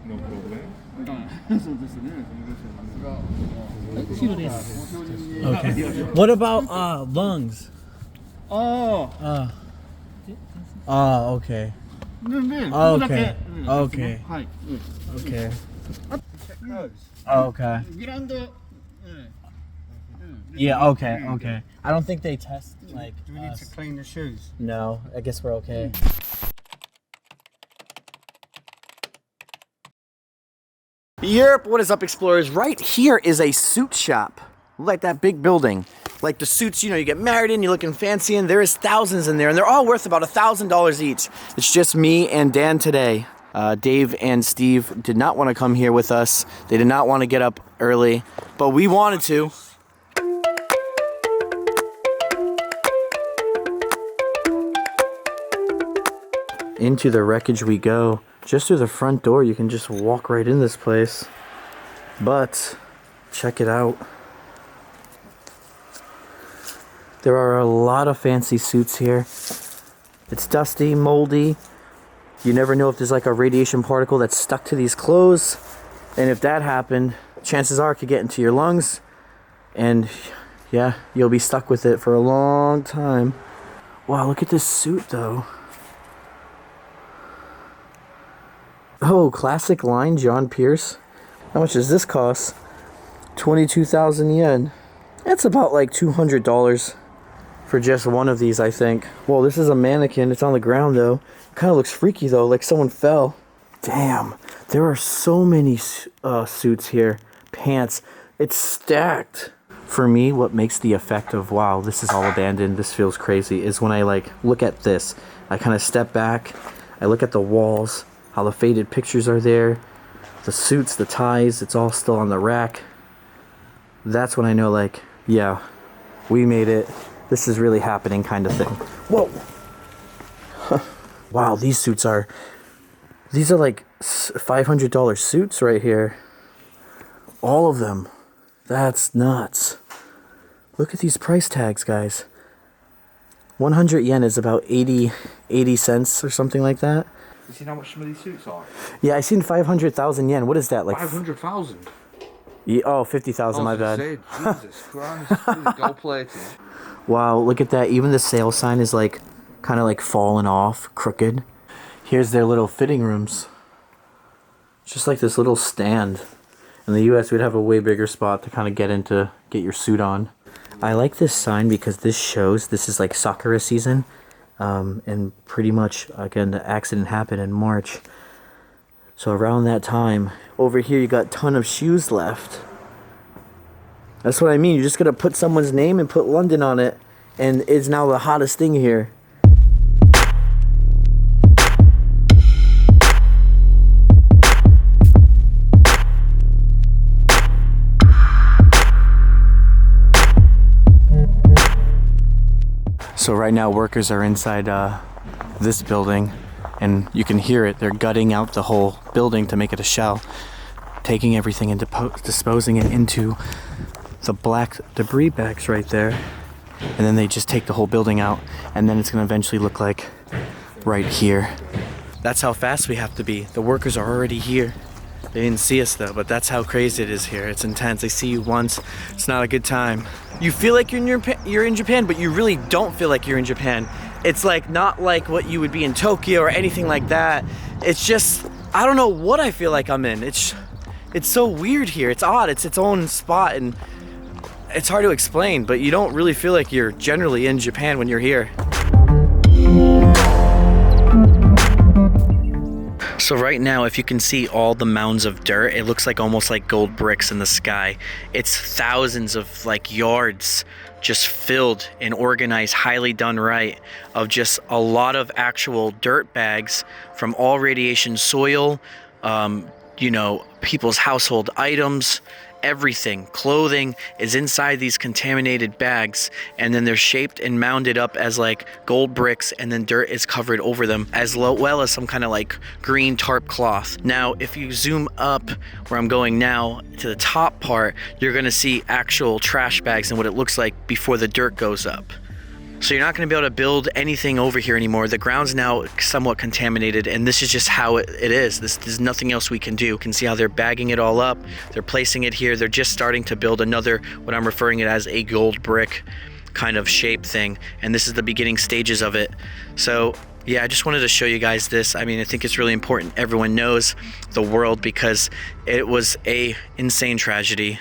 No problem.
Okay. What about lungs? Okay. Okay. Okay. Okay. Okay. Yeah, okay. I don't think they test, like,
Do we need to clean the shoes?
No, I guess we're okay. Yerp, what is up, explorers? Right here is a suit shop. Like that big building. Like the suits, you know, you get married in, you're looking fancy in. There is thousands in there, and they're all worth about $1,000 each. It's just me and Dan today. Dave and Steve did not want to come here with us. They did not want to get up early, but we wanted to. Into the wreckage we go. Just through the front door, you can just walk right in this place. But, check it out. There are a lot of fancy suits here. It's dusty, moldy. You never know if there's like a radiation particle that's stuck to these clothes. And if that happened, chances are it could get into your lungs. And yeah, you'll be stuck with it for a long time. Wow, look at this suit though. Oh, classic line, John Pierce. How much does this cost? 22,000 yen. That's about like $200 for just one of these, I think. Well, this is a mannequin. It's on the ground though. Kind of looks freaky though, like someone fell. Damn, there are so many suits here. Pants. It's stacked. For me, what makes the effect of, wow, this is all abandoned, this feels crazy, is when I like look at this. I kind of step back. I look at the walls. How the faded pictures are there, the suits, the ties, it's all still on the rack. That's when I know, like, yeah, we made it. This is really happening kind of thing. Whoa. Wow, these are like $500 suits right here. All of them. That's nuts. Look at these price tags, guys. 100 yen is about 80 cents or something like that.
You seen how much some of these suits are?
Yeah, I seen 500,000 yen. What is that, like?
500,000.
Yeah, oh, 50,000. My bad.
Jesus Christ, gold plated.
Wow, look at that. Even the sale sign is like kind of like fallen off, crooked. Here's their little fitting rooms. Just like this little stand. In the US, we'd have a way bigger spot to kind of get your suit on. I like this sign because this shows this is like sakura season. And pretty much, again, the accident happened in March. So around that time, over here you got a ton of shoes left. That's what I mean. You're just going to put someone's name and put London on it. And it's now the hottest thing here. So right now workers are inside this building, and you can hear it. They're gutting out the whole building to make it a shell, taking everything and disposing it into the black debris bags right there. And then they just take the whole building out, and then it's going to eventually look like right here. That's how fast we have to be. The workers are already here. They didn't see us though, but that's how crazy it is here. It's intense. They see you once. It's not a good time. You feel like you're in Japan, but you really don't feel like you're in Japan. It's like not like what you would be in Tokyo or anything like that. It's just, I don't know what I feel like I'm in. It's so weird here. It's odd. It's its own spot, and it's hard to explain, but you don't really feel like you're generally in Japan when you're here. So right now, if you can see all the mounds of dirt, it looks like almost like gold bricks in the sky. It's thousands of like yards just filled and organized, highly done right, of just a lot of actual dirt bags from all radiation soil, you know, people's household items, everything, clothing is inside these contaminated bags, and then they're shaped and mounded up as like gold bricks, and then dirt is covered over them, as well as some kind of like green tarp cloth. Now if you zoom up where I'm going now to the top part, you're gonna see actual trash bags and what it looks like before the dirt goes up. So you're not going to be able to build anything over here anymore. The ground's now somewhat contaminated, and this is just how it is. There's nothing else we can do. You can see how they're bagging it all up. They're placing it here. They're just starting to build another, what I'm referring it as a gold brick kind of shape thing. And this is the beginning stages of it. So yeah, I just wanted to show you guys this. I mean, I think it's really important everyone knows the world, because it was a insane tragedy.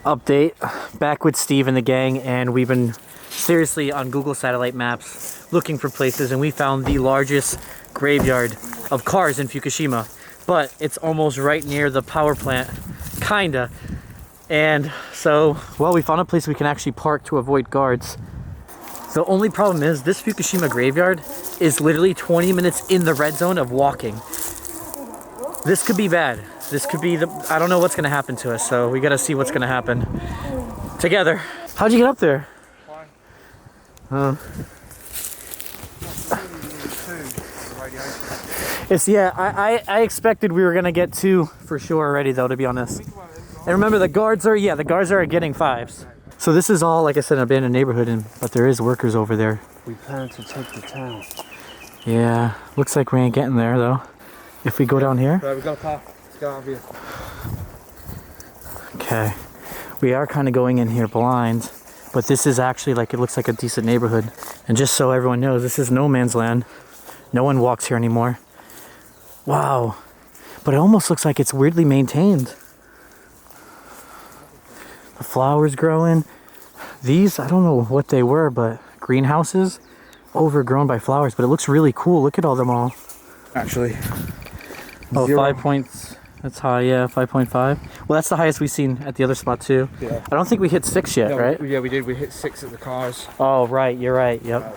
Update, back with Steve and the gang, and we've been seriously on Google satellite maps looking for places, and we found the largest graveyard of cars in Fukushima, but it's almost right near the power plant, kinda. And so, well, we found a place we can actually park to avoid guards. The only problem is this Fukushima graveyard is literally 20 minutes in the red zone of walking. This could be bad. This could be I don't know what's gonna happen to us, so we gotta see what's gonna happen together. How'd you get up there? It's, yeah, I expected we were gonna get 2 for sure already though, to be honest. And remember the guards are getting 5s. So this is all, like I said, an abandoned neighborhood, but there is workers over there.
We plan to take the town.
Yeah, looks like we ain't getting there though. If we go down here.
Right, we've got a path. Let's go out here.
Okay, we are kind of going in here blind, but this is actually like, it looks like a decent neighborhood. And just so everyone knows, this is no man's land. No one walks here anymore. Wow, but it almost looks like it's weirdly maintained. The flowers growing. These, I don't know what they were, but greenhouses overgrown by flowers, but it looks really cool. Look at all them all.
Actually.
Oh, 5 points. That's high, yeah, 5.5. Well, that's the highest we've seen at the other spot too.
Yeah.
I don't think we hit 6 yet,
No,
right?
Yeah, we did. We hit 6 at the cars.
Oh, right, you're right, yep.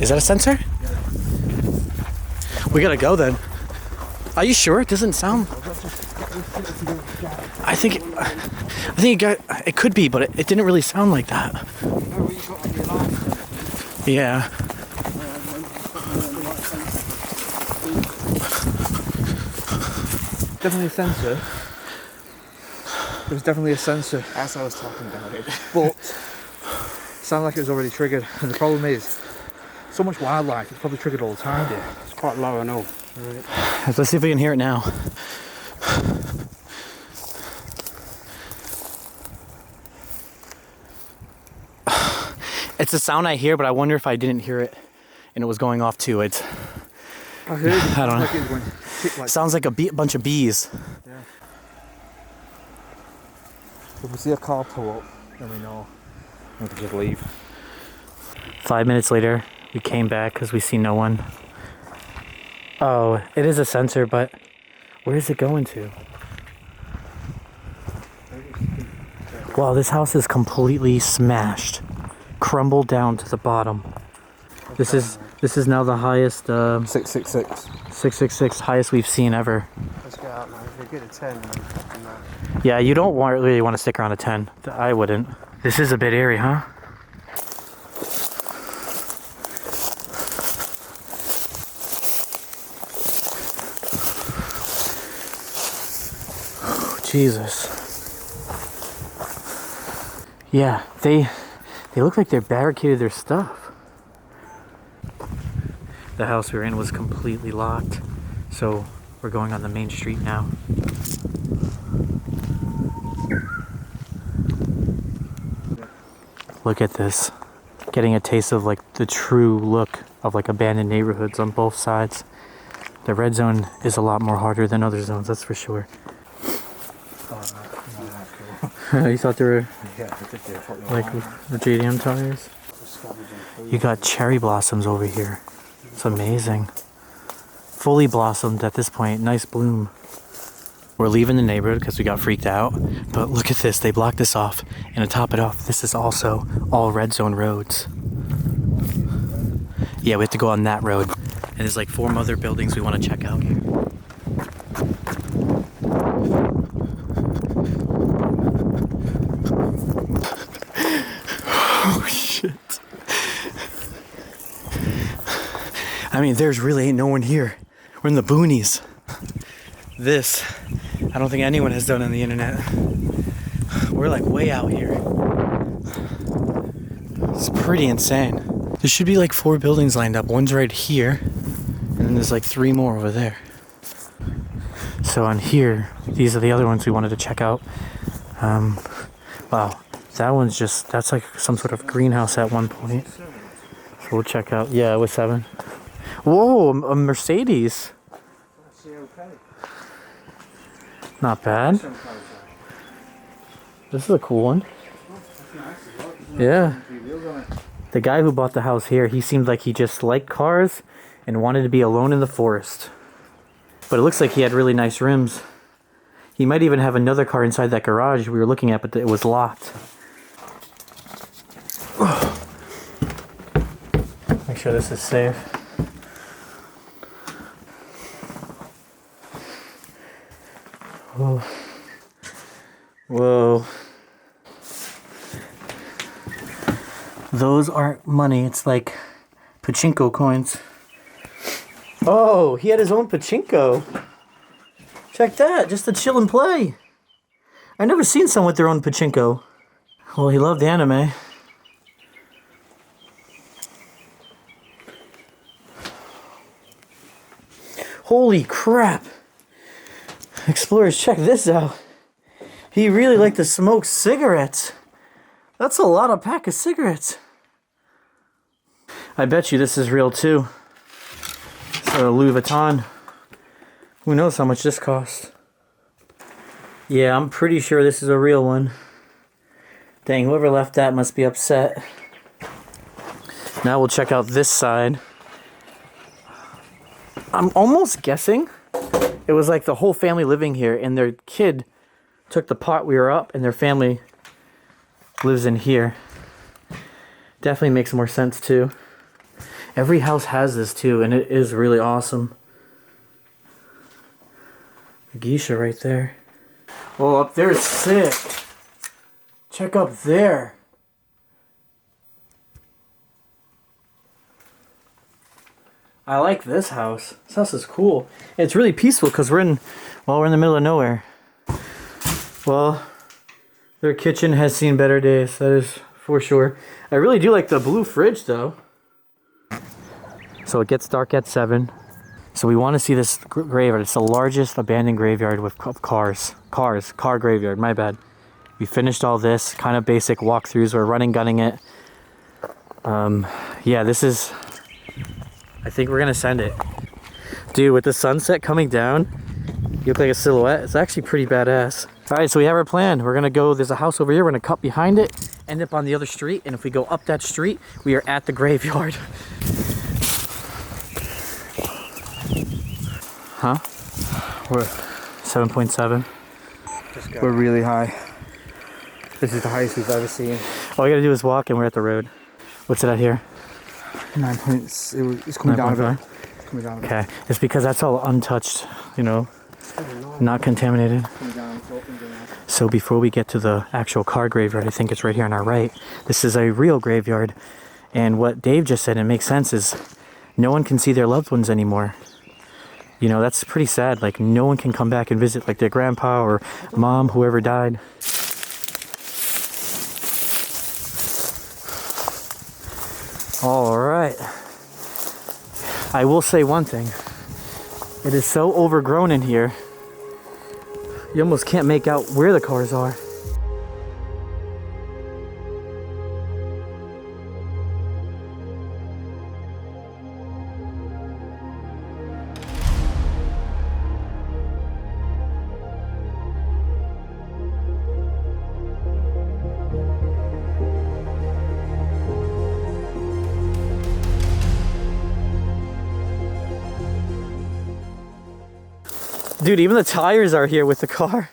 Is that a sensor? We gotta go then. Are you sure? It doesn't sound... I think it could be, but it didn't really sound like that. Yeah.
Definitely a sensor. There was definitely a sensor.
As I was talking about it.
But it sounded like it was already triggered. And the problem is, so much wildlife, it's probably triggered all the time.
Yeah, it's quite low, I know.
Right. Let's see if we can hear it now. It's a sound I hear, but I wonder if I didn't hear it and it was going off too. It's...
I heard it.
I don't know.
Like it was going tick like.
Sounds like a bunch of bees.
Yeah. If we see a car pull up, then we know we have to just leave.
5 minutes later, we came back because we see no one. Oh, it is a sensor, but where is it going to? Wow, this house is completely smashed, crumbled down to the bottom. This is now the highest
666.
666, highest we've seen ever.
Let's get out now. If we get a 10,
Yeah, you don't really want to stick around a 10. I wouldn't. This is a bit eerie, huh? Jesus. Yeah, they look like they're barricaded their stuff. The house we were in was completely locked, so we're going on the main street now. Look at this. Getting a taste of like the true look of like abandoned neighborhoods on both sides. The red zone is a lot more harder than other zones, that's for sure. You thought they were like the JDM tires? You got cherry blossoms over here. It's amazing. Fully blossomed at this point, nice bloom. We're leaving the neighborhood because we got freaked out. But look at this, they blocked this off. And to top it off, this is also all red zone roads. Yeah, we have to go on that road. And there's like 4 other buildings we want to check out here. Oh shit. I mean, there's really ain't no one here. We're in the boonies. This, I don't think anyone has done on the internet. We're like way out here. It's pretty insane. There should be like 4 buildings lined up. One's right here, and then there's like 3 more over there. So on here, these are the other ones we wanted to check out. Wow, that one's just, that's like some sort of greenhouse at one point. So we'll check out, yeah, it was 7. Whoa, a Mercedes. Not bad. This is a cool one. Yeah. The guy who bought the house here, he seemed like he just liked cars and wanted to be alone in the forest. But it looks like he had really nice rims. He might even have another car inside that garage we were looking at, but it was locked. Make sure this is safe. Whoa. Whoa. Those aren't money, it's like Pachinko coins. Oh, he had his own Pachinko. Check that, just to chill and play. I've never seen someone with their own Pachinko. Well, he loved anime. Holy crap. Explorers, check this out. He really liked to smoke cigarettes. That's a lot of pack of cigarettes. I bet you this is real too. So Louis Vuitton. Who knows how much this costs? Yeah, I'm pretty sure this is a real one. Dang, whoever left that must be upset. Now we'll check out this side. I'm almost guessing it was like the whole family living here and their kid took the pot we were up and their family lives in here. Definitely makes more sense too. Every house has this too, and it is really awesome. Geisha right there. Oh, up there is sick. Check up there. I like this house. This house is cool. It's really peaceful because we're in the middle of nowhere. Well, their kitchen has seen better days. That is for sure. I really do like the blue fridge though. So it gets dark at 7. So we want to see this graveyard. It's the largest abandoned graveyard with cars. Car graveyard, my bad. We finished all this, kind of basic walkthroughs. We're gunning it. Yeah, this is... I think we're gonna send it. Dude, with the sunset coming down, you look like a silhouette. It's actually pretty badass. All right, so we have our plan. We're gonna go, there's a house over here. We're gonna cut behind it, end up on the other street. And if we go up that street, we are at the graveyard. Huh? We're 7.7.
We're really high. This is the highest we've ever seen.
All we gotta do is walk and we're at the road. What's it at here?
9 points. It's coming down a bit. It's coming down a bit.
Okay, it's because that's all untouched, you know, not contaminated. So before we get to the actual car graveyard, I think it's right here on our right. This is a real graveyard. And what Dave just said, it makes sense, is no one can see their loved ones anymore. You know, that's pretty sad. Like, no one can come back and visit, like, their grandpa or mom, whoever died. All right. I will say one thing. It is so overgrown in here. You almost can't make out where the cars are. Dude, even the tires are here with the car.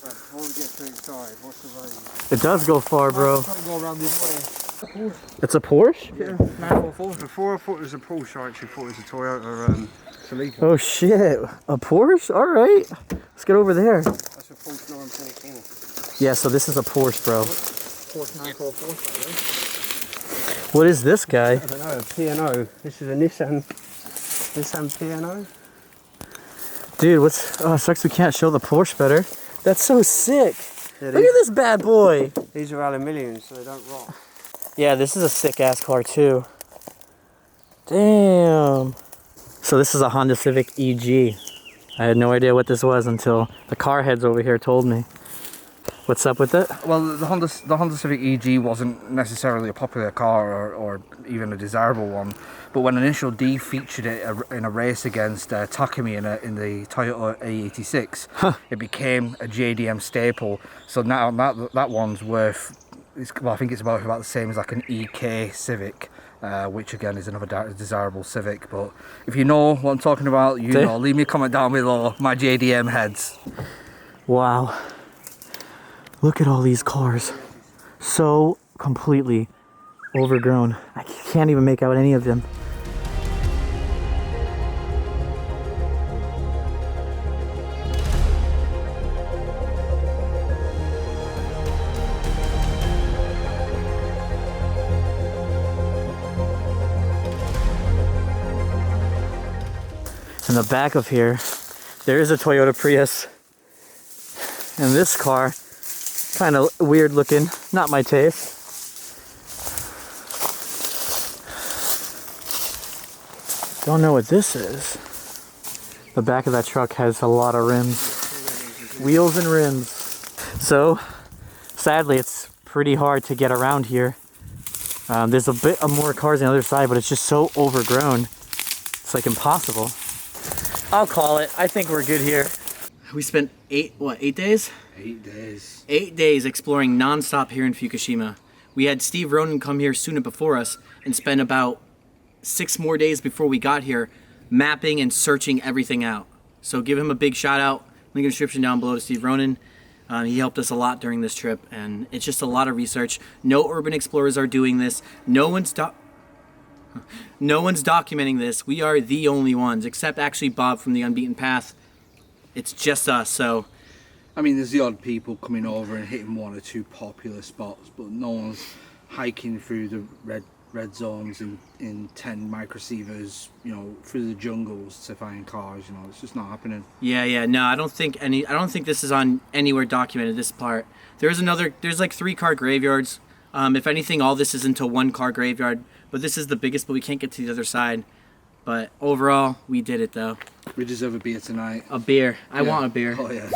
Before we get too excited, what's the road?
It does go far, bro.
Try to go around the other way.
It's a Porsche?
Yeah, 944. Before I thought it was a Porsche, I actually thought it was a Toyota Celica.
Oh shit, a Porsche? All right, let's get over there.
That's a Porsche 944.
Yeah, so this is a Porsche, bro.
Porsche 944,
What is this guy?
I don't know, a P&O. This is a Nissan P&O.
Dude, oh, it sucks we can't show the Porsche better. That's so sick.
Yeah,
Look at this bad boy.
These are aluminium, so they don't rot.
Yeah, this is a sick ass car too. Damn. So this is a Honda Civic EG. I had no idea what this was until the car heads over here told me. What's up with it?
Well, the Honda Civic EG wasn't necessarily a popular car or even a desirable one, but when Initial D featured it in a race against Takumi in the Toyota A86, it became a JDM staple. So now that one's worth, well, I think it's about the same as like an EK Civic, which again is another desirable Civic. But if you know what I'm talking about, you know. Leave me a comment down below, my JDM heads.
Wow. Look at all these cars. So completely overgrown. I can't even make out any of them. In the back of here, there is a Toyota Prius. And this car, kind of weird looking, not my taste. Don't know what this is. The back of that truck has a lot of rims. Wheels and rims. So, sadly, it's pretty hard to get around here. There's a bit of more cars on the other side, but it's just so overgrown. It's like impossible. I'll call it. I think we're good here. We spent 8 days?
8 days.
8 days exploring non-stop here in Fukushima. We had Steve Ronan come here sooner before us and spend about 6 more days before we got here mapping and searching everything out. So give him a big shout out. Link in the description down below to Steve Ronan. He helped us a lot during this trip, and it's just a lot of research. No urban explorers are doing this. No one's documenting this. We are the only ones, except actually Bob from the Unbeaten Path. It's just us, so.
I mean, there's the odd people coming over and hitting 1 or 2 popular spots, but no one's hiking through the red zones in 10 microsievers, you know, through the jungles to find cars. You know, it's just not happening.
Yeah. No, I don't think this is on anywhere documented. This part. There's like 3 car graveyards. If anything, all this is into 1 car graveyard. But this is the biggest, but we can't get to the other side. But overall, we did it though.
We deserve a beer tonight.
A beer. I want a beer.
Oh yeah.